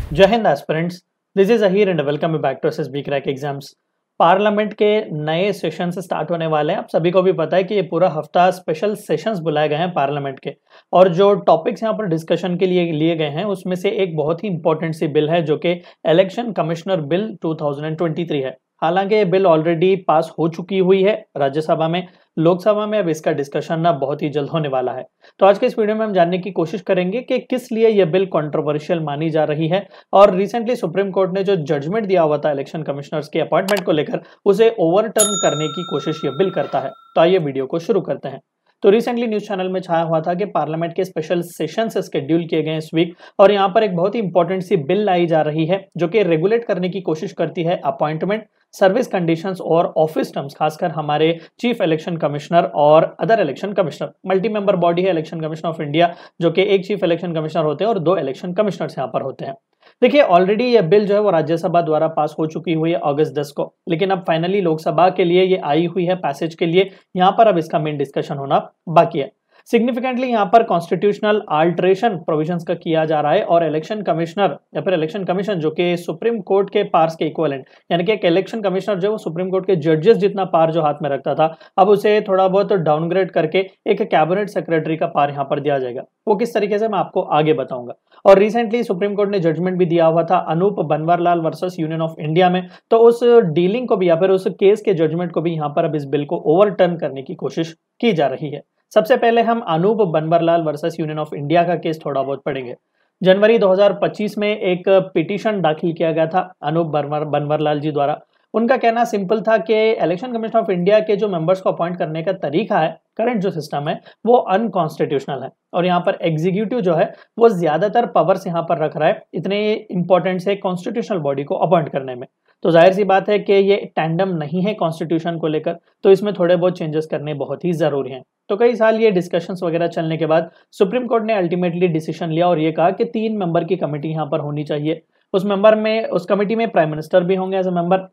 जय Hind aspirants, this is Ahir and welcome back to SSB crack exams. Parliament के नए session start होने वाले हैं। आप सभी को भी पता है कि ये पूरा हफ्ता स्पेशल सेशंस बुलाए गए हैं पार्लियामेंट के, और जो टॉपिक्स यहाँ पर डिस्कशन के लिए लिए गए हैं उसमें से एक बहुत ही इंपॉर्टेंट सी बिल है जो कि इलेक्शन कमिश्नर बिल 2023 है। हालांकि ये बिल ऑलरेडी पास हो चुकी हुई है राज्यसभा में, लोकसभा में अब इसका डिस्कशन ना बहुत ही जल्द होने वाला है। तो आज के इस वीडियो में हम जानने की कोशिश करेंगे कि किस लिए यह बिल कंट्रोवर्शियल मानी जा रही है, और रिसेंटली सुप्रीम कोर्ट ने जो जजमेंट दिया हुआ था इलेक्शन कमिश्नर्स के अपॉइंटमेंट को लेकर, उसे ओवरटर्न करने की कोशिश यह बिल करता है। तो आइए वीडियो को शुरू करते हैं। तो रिसेंटली न्यूज चैनल में छाया हुआ था कि पार्लियामेंट के स्पेशल सेशन शेड्यूल किए गए इस वीक, और यहाँ पर एक बहुत ही इंपॉर्टेंट सी बिल लाई जा रही है जो कि रेगुलेट करने की कोशिश करती है अपॉइंटमेंट, सर्विस कंडीशंस और ऑफिस टर्म्स, खासकर हमारे चीफ इलेक्शन कमिश्नर और other election commissioner. Multi member body है इलेक्शन कमिश्न ऑफ इंडिया, जो कि एक चीफ इलेक्शन कमिश्नर होते हैं और 2 इलेक्शन कमिश्नर्स यहाँ पर होते हैं। देखिए, ऑलरेडी ये बिल जो है वो राज्यसभा द्वारा पास हो चुकी हुई है अगस्त 10 को, लेकिन अब फाइनली लोकसभा के लिए ये आई हुई है पैसेज के लिए। यहाँ पर अब इसका मेन डिस्कशन होना बाकी है। सिग्निफिकेंटली यहाँ पर कॉन्स्टिट्यूशनल अल्टरेशन प्रोविजंस का किया जा रहा है, और इलेक्शन कमिश्नर या फिर इलेक्शन कमीशन जो कि सुप्रीम कोर्ट के पार्स के इक्विवेलेंट, यानी कि एक इलेक्शन कमिश्नर जो सुप्रीम कोर्ट के जजेस जितना पार जो हाथ में रखता था, अब उसे थोड़ा बहुत डाउनग्रेड करके एक कैबिनेट सेक्रेटरी का पार यहाँ पर दिया जाएगा। वो किस तरीके से मैं आपको आगे बताऊंगा। और रिसेंटली सुप्रीम कोर्ट ने जजमेंट भी दिया हुआ था Anoop Banwarilal versus union of India में, तो उस डीलिंग को भी या फिर उस केस के जजमेंट को भी यहाँ पर अब इस बिल को ओवरटर्न करने की कोशिश की जा रही है। सबसे पहले हम Anoop Banwarilal versus union of India का केस थोड़ा बहुत पढ़ेंगे। जनवरी 2025 में एक पिटीशन दाखिल किया गया था अनूप बनवारीलाल जी द्वारा। उनका कहना सिंपल था कि इलेक्शन कमीशन ऑफ इंडिया के जो मेंबर्स को अपॉइंट करने का तरीका है, करंट जो सिस्टम है, वो अनकॉन्स्टिट्यूशनल है, और यहाँ पर एग्जीक्यूटिव जो है वो ज्यादातर पावर्स यहाँ पर रख रहा है इतने इंपॉर्टेंट से कॉन्स्टिट्यूशनल बॉडी को अपॉइंट करने में। तो जाहिर सी बात है कि ये टैंडम नहीं है कॉन्स्टिट्यूशन को लेकर, तो इसमें थोड़े बहुत चेंजेस करने बहुत ही जरूरी हैं। तो कई साल ये डिस्कशंस वगैरह चलने के बाद सुप्रीम कोर्ट ने अल्टीमेटली डिसीजन लिया और ये कहा कि 3 मेंबर की कमेटी यहाँ पर होनी चाहिए। उस कमेटी में प्राइम मिनिस्टर भी होंगे as a member,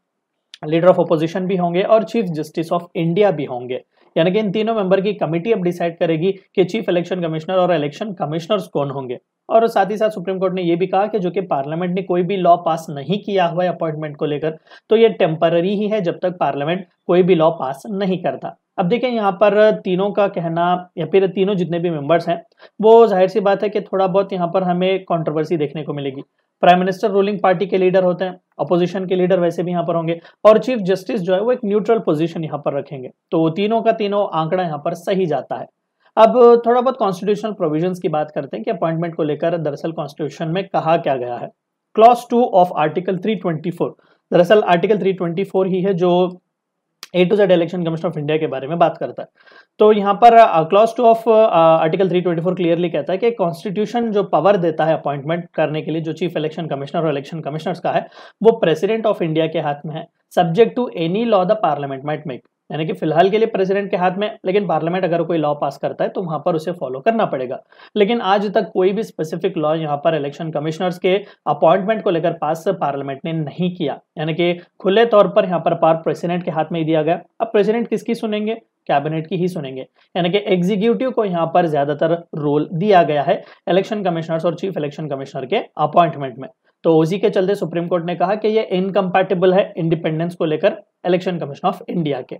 leader of opposition भी होंगे और चीफ जस्टिस ऑफ इंडिया भी होंगे। यानी कि इन तीनों मेंबर की कमेटी अब डिसाइड करेगी कि चीफ इलेक्शन कमिश्नर और इलेक्शन कमिश्नर्स कौन होंगे। और साथ ही साथ सुप्रीम कोर्ट ने यह भी कहा कि जो कि पार्लियामेंट ने कोई भी लॉ पास नहीं किया हुआ है अपॉइंटमेंट को लेकर, तो ये टेम्पररी ही है जब तक पार्लियामेंट कोई भी लॉ पास नहीं करता। अब देखें, यहाँ पर तीनों का कहना या फिर तीनों जितने भी मेंबर्स हैं, वो जाहिर सी बात है कि थोड़ा बहुत यहाँ पर हमें कंट्रोवर्सी देखने को मिलेगी। प्राइम मिनिस्टर रूलिंग पार्टी के लीडर होते हैं, अपोजिशन के लीडर वैसे भी यहाँ पर होंगे, और चीफ जस्टिस जो है वो एक न्यूट्रल पोजीशन यहाँ पर रखेंगे। तो तीनों का तीनों आंकड़ा यहाँ पर सही जाता है। अब थोड़ा बहुत कॉन्स्टिट्यूशनल प्रोविजंस की बात करते हैं कि अपॉइंटमेंट को लेकर दरअसल कॉन्स्टिट्यूशन में कहा क्या गया है। क्लॉज 2 ऑफ आर्टिकल 324, दरअसल आर्टिकल 324 ही है जो A to Z election commission of India के बारे में बात करता है। तो यहाँ पर क्लॉज 2 ऑफ आर्टिकल 324 क्लियरली कहता है कि कॉन्स्टिट्यूशन जो पावर देता है अपॉइंटमेंट करने के लिए जो चीफ इलेक्शन कमिश्नर और इलेक्शन कमिश्नर्स का है, वो प्रेसिडेंट ऑफ इंडिया के हाथ में है, subject to any law the parliament might make. यानी कि फिलहाल के लिए प्रेसिडेंट के हाथ में, लेकिन पार्लियामेंट अगर कोई लॉ पास करता है तो वहां पर उसे फॉलो करना पड़ेगा। लेकिन आज तक कोई भी स्पेसिफिक लॉ यहाँ पर इलेक्शन कमिश्नर्स के अपॉइंटमेंट को लेकर पास पार्लियामेंट ने नहीं किया, यानी कि खुले तौर पर यहाँ पर पावर प्रेसिडेंट के हाथ में ही दिया गया। अब प्रेसिडेंट किसकी सुनेंगे? कैबिनेट की ही सुनेंगे, यानी कि एग्जीक्यूटिव को यहाँ पर ज्यादातर रोल दिया गया है इलेक्शन कमिश्नर्स और चीफ इलेक्शन कमिश्नर के अपॉइंटमेंट में। तो उसी के चलते सुप्रीम कोर्ट ने कहा कि ये इनकम्पैटिबल है इंडिपेंडेंस को लेकर इलेक्शन कमीशन ऑफ इंडिया के।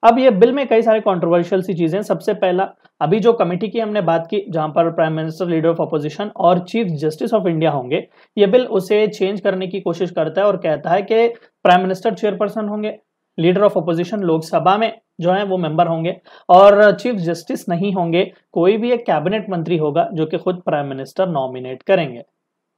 अब ये बिल में कई सारे कंट्रोवर्शियल सी चीजें। सबसे पहला, अभी जो कमेटी की हमने बात की जहां पर prime minister, leader of opposition और चीफ जस्टिस ऑफ इंडिया होंगे, ये बिल उसे चेंज करने की कोशिश करता है और कहता है कि प्राइम मिनिस्टर चेयरपर्सन होंगे, लीडर ऑफ अपोजिशन लोकसभा में जो है वो मेंबर होंगे, और चीफ जस्टिस नहीं होंगे, कोई भी एक कैबिनेट मंत्री होगा जो कि खुद प्राइम मिनिस्टर नॉमिनेट करेंगे।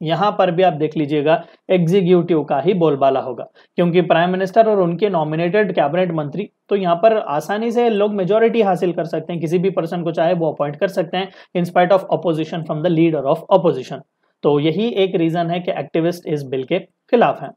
यहां पर भी आप देख लीजिएगा एग्जीक्यूटिव का ही बोलबाला होगा, क्योंकि प्राइम मिनिस्टर और उनके नॉमिनेटेड कैबिनेट मंत्री, तो यहाँ पर आसानी से लोग मेजॉरिटी हासिल कर सकते हैं, किसी भी पर्सन को चाहे वो अपॉइंट कर सकते हैं in spite of opposition from the leader of opposition. तो यही एक रीजन है कि एक्टिविस्ट इस बिल के खिलाफ हैं।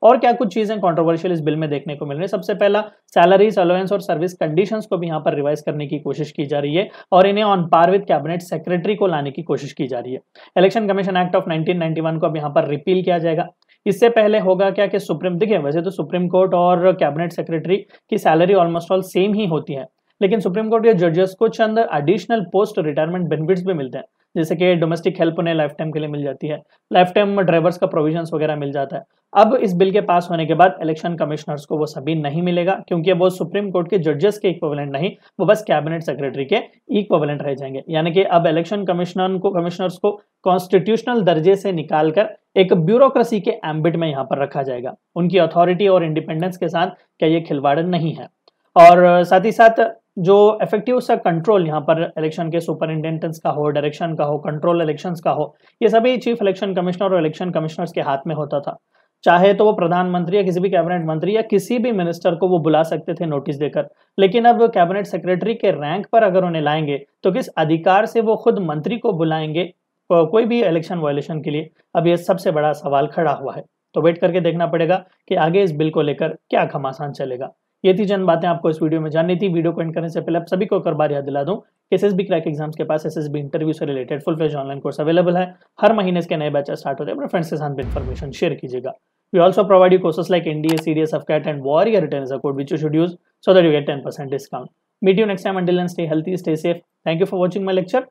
और क्या कुछ चीजें कंट्रोवर्शियल इस बिल में देखने को मिल रही है। सबसे पहला, सैलरीज, अलाउंस और सर्विस कंडीशंस को भी यहाँ पर रिवाइज करने की कोशिश की जा रही है और इन्हें on par with cabinet secretary को लाने की कोशिश की जा रही है। इलेक्शन कमीशन एक्ट ऑफ 1991 को अब यहाँ पर रिपील किया जाएगा। इससे पहले होगा क्या कि देखिए वैसे तो सुप्रीम कोर्ट और कैबिनेट सेक्रेटरी की सैलरी ऑलमोस्ट ऑल सेम ही होती है, लेकिन सुप्रीम कोर्ट के जजेस को चंद एडिशनल पोस्ट रिटायरमेंट बेनिफिट्स भी मिलते हैं, जैसे कि डोमेस्टिक हेल्प उन्हें लाइफ टाइम के लिए मिल जाती है, लाइफ टाइम ड्राइवर्स का प्रोविजंस वगैरह मिल जाता है। अब इस बिल के पास होने के बाद इलेक्शन कमिश्नर्स को वो सभी नहीं मिलेगा, क्योंकि वो सुप्रीम कोर्ट के जजेस के इक्विवेलेंट नहीं, वो बस कैबिनेट सेक्रेटरी के इक्विवेलेंट रह जाएंगे। यानी कि अब इलेक्शन कमिश्नर्स को कॉन्स्टिट्यूशनल दर्जे से निकालकर एक ब्यूरोक्रेसी के एम्बिट में यहाँ पर रखा जाएगा। उनकी अथॉरिटी और इंडिपेंडेंस के साथ क्या ये खिलवाड़ नहीं है। और साथ ही साथ जो इफेक्टिव सा कंट्रोल यहाँ पर इलेक्शन के सुपरिंटेंडेंट्स का हो, डायरेक्शन का हो, कंट्रोल इलेक्शंस का हो, ये सभी चीफ इलेक्शन कमिश्नर और इलेक्शन कमिश्नर्स के हाथ में होता था। चाहे तो वो प्रधानमंत्री या किसी भी कैबिनेट मंत्री या किसी भी मिनिस्टर को वो बुला सकते थे नोटिस देकर, लेकिन अब कैबिनेट सेक्रेटरी के रैंक पर अगर उन्हें लाएंगे तो किस अधिकार से वो खुद मंत्री को बुलाएंगे कोई भी इलेक्शन वायलेशन के लिए। अब ये सबसे बड़ा सवाल खड़ा हुआ है। तो वेट करके देखना पड़ेगा कि आगे इस बिल को लेकर क्या घमासान चलेगा। ये थी चंद बातें आपको इस वीडियो में जाननी थी। वीडियो को एंड करने से पहले आप सभी को एक और बार याद दिला दूं कि एसएसबी क्रैक एग्जाम्स के पास एसएसबी इंटरव्यू से related full fledge online course available है। हर महीने इसके नए बैचेस स्टार्ट होते हैं। अपने फ्रेंड्स के साथ भी इन्फॉर्मेशन शेयर कीजिएगा। We also provide you courses like NDA, CDS, FCAT and Warrior Return as a code which you should use so that you get 10% discount. Meet you next time. Until then, stay healthy, stay safe. Thank you for watching my lecture.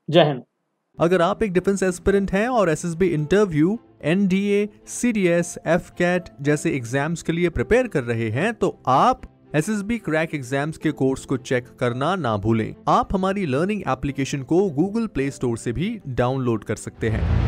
जय हिंद। अगर आप एक defence aspirant हैं और SSB interview, NDA, CDS, AFCAT जैसे exams के लिए prepare कर रहे हैं तो आप एसएसबी क्रैक एग्जाम्स के कोर्स को चेक करना ना भूलें। आप हमारी लर्निंग एप्लीकेशन को गूगल प्ले स्टोर से भी डाउनलोड कर सकते हैं।